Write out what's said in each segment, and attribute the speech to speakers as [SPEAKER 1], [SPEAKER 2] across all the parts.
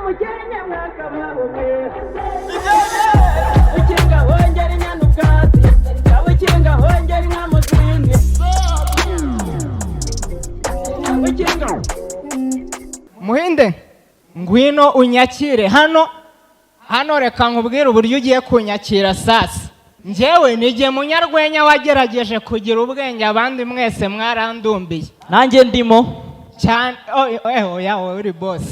[SPEAKER 1] mukenya mwaka mwabuke ukinga hongera inyana ubwatsi ukinga hongera inka muzindi ukinga
[SPEAKER 2] Muhinde ngwino unyakire hano reka nkubwire uburyo ugiye kunyakira sasa. Njyewe nige munyarwenya wagerageje kugira ubwenge abandi mwese mwarandumbiye.
[SPEAKER 3] Nanjye ndimo
[SPEAKER 2] Cyane oya uri boss.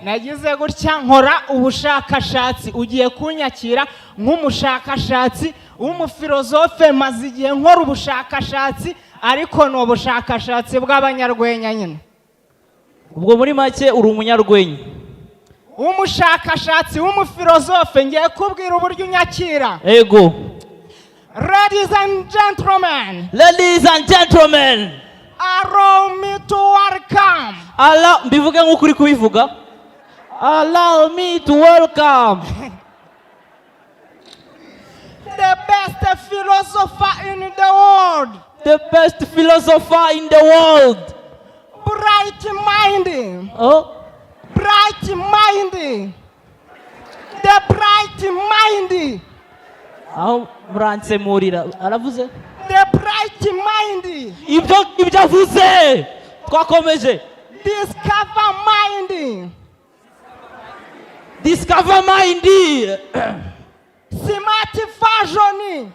[SPEAKER 2] Nagize gutya nkora ubushakashatsi ugiye kunyakira nk'umushakashatsi w'umufilozofe maze igihe nkora ubushakashatsi ariko no bushakashatsi bw'abanyarwenya nyine.
[SPEAKER 3] ubwo muri make uri umunyarwenya
[SPEAKER 2] Umushakashatsi w'umufilozofe ngiye kubwira uburyo unyakira.
[SPEAKER 3] Ego.
[SPEAKER 2] Ladies and gentlemen, allow me to welcome.
[SPEAKER 3] Mbivuge nk'uko uri kubivuga. Allow me to welcome
[SPEAKER 2] The best philosopher in the world.
[SPEAKER 3] the best philosopher in the world.
[SPEAKER 2] Bright mind.
[SPEAKER 3] Oh,
[SPEAKER 2] Bright mind. The bright mind.
[SPEAKER 3] aho muransemurira aravuze
[SPEAKER 2] The bright mind.
[SPEAKER 3] ibyo avuze. Twakomeje.
[SPEAKER 2] Discover mind.
[SPEAKER 3] Discover mind.
[SPEAKER 2] Smart version.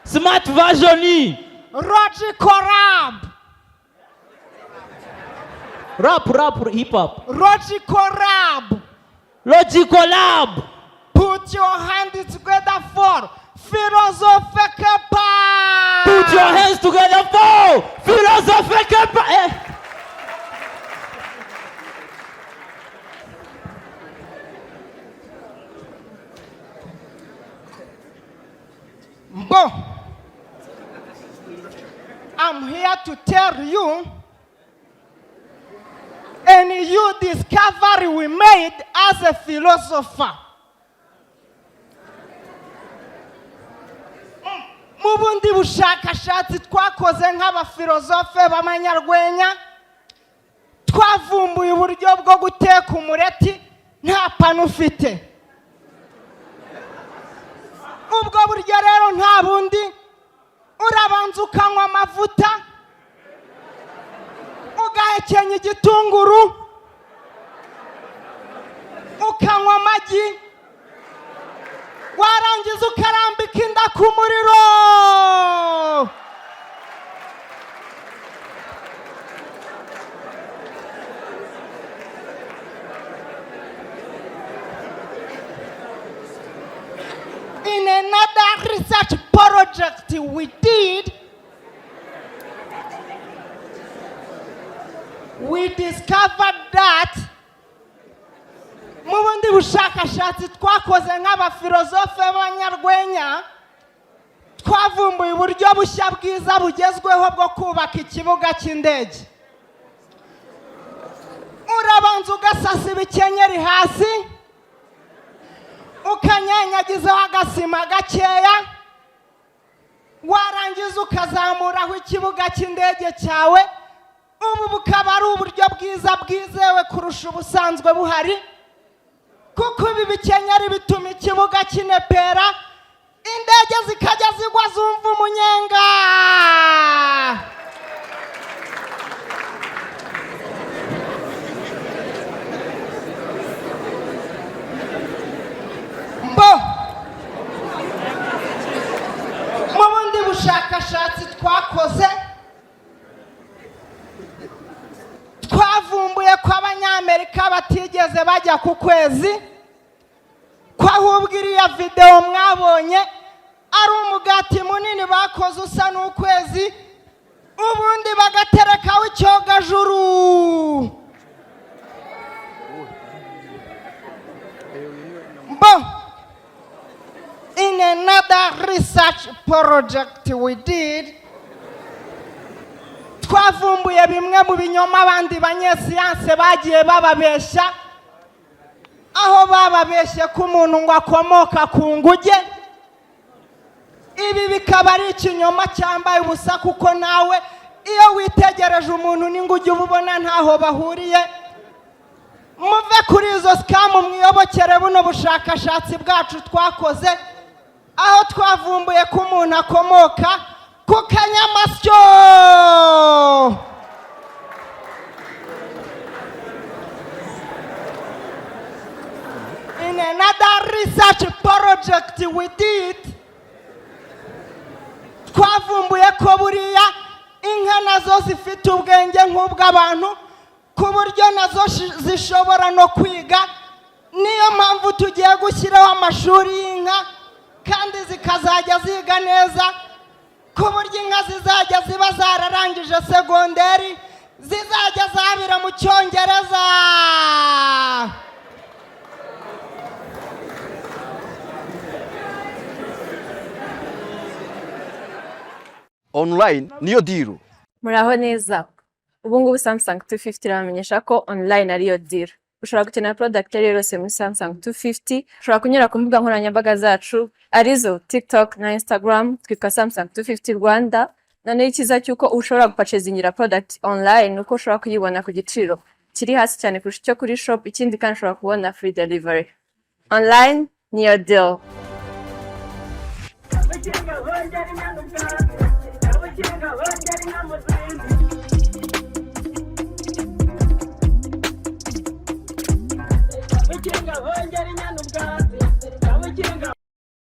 [SPEAKER 3] Smart version.
[SPEAKER 2] Logical rap.
[SPEAKER 3] Rap hip hop.
[SPEAKER 2] Logical rap.
[SPEAKER 3] Logical lab.
[SPEAKER 2] Put your hands together for philosophical power.
[SPEAKER 3] Put your hands together for philosophical power.
[SPEAKER 2] Bo, I'm here to tell you a new discovery we made as a philosopher. Mu bundi bushakashatsi twakoze nk'abafilozofe b'amanyarwenya twavumbuye uburyo bwo guteka umureti nta panu ufite. Ubwo buryo rero nta bundi urabanza ukanywa amavuta ugahekenya igitunguru ukanywa amagi warangiza ukarambika inda ku muriro. In another research project we did, we discovered that mu bundi bushakashatsi twakoze nk'abafilozofe b'abanyarwenya twavumbuye uburyo bushya bwiza bugezweho bwo kubaka ikibuga cy'indege. Urabanza ugasasa ibikenyeri hasi ukanyanyagizaho agasima gakeya warangiza ukazamuraho ikibuga cy'indege cyawe. Ubu bukaba ari uburyo bwiza bwizewe kurusha ubusanzwe buhari kuko ibi bikenyeri bituma ikibuga kinepera indege zikajya zigwa zumva umunyenga. Mu bundi bushakashatsi twakoze twavumbuye ko abanyamerika batigeze bajya ku kwezi, ko ahubwo iriya video mwabonye ari umugati munini bakoze usa n'ukwezi ubundi bagaterekaho icyogajuru. In another research project we did, twavumbuye bimwe mu binyoma abandi banyesiyanse bagiye bababeshya, aho bababeshye ko umuntu ngo akomoka ku nguge. Ibi bikaba ari ikinyoma cyambaye ubusa kuko nawe iyo witegereje umuntu n'inguge uba ubona ntaho bahuriye. muve kuri izo sikamu mwiyobokere buno bushakashatsi bwacu twakoze aho twavumbuye ko umuntu akomoka ku kanyamasyo. In another research project we did, twavumbuye ko buriya inka nazo zifite ubwenge nk'ubw'abantu ku buryo nazo zishobora no kwiga. Niyo mpamvu tugiye gushyiraho amashuri y'inka kandi zikazajya ziga neza ku buryo inka zizajya ziba zararangije segonderi zizajya zabira mu Cyongereza.
[SPEAKER 4] Online niyo deal.
[SPEAKER 5] Muraho neza. Ubu ngubu Samsung 250 iramenyesha ko online ariyo deal. Ushobora gukenera product yose muri Samsung 250. Ushobora kunyura ku mbuga nkoranyambaga zacu arizo TikTok na Instagram twitwa Samsung 250 Rwanda. Noneho ikiza cyuko ushobora gupurchasingira product online uko ushobora kuyibona ku giciro kiri hasi cyane kurusha icyo kuri shop. Ikindi kandi ushobora kubona free delivery. Online niyo deal.
[SPEAKER 1] Vikinga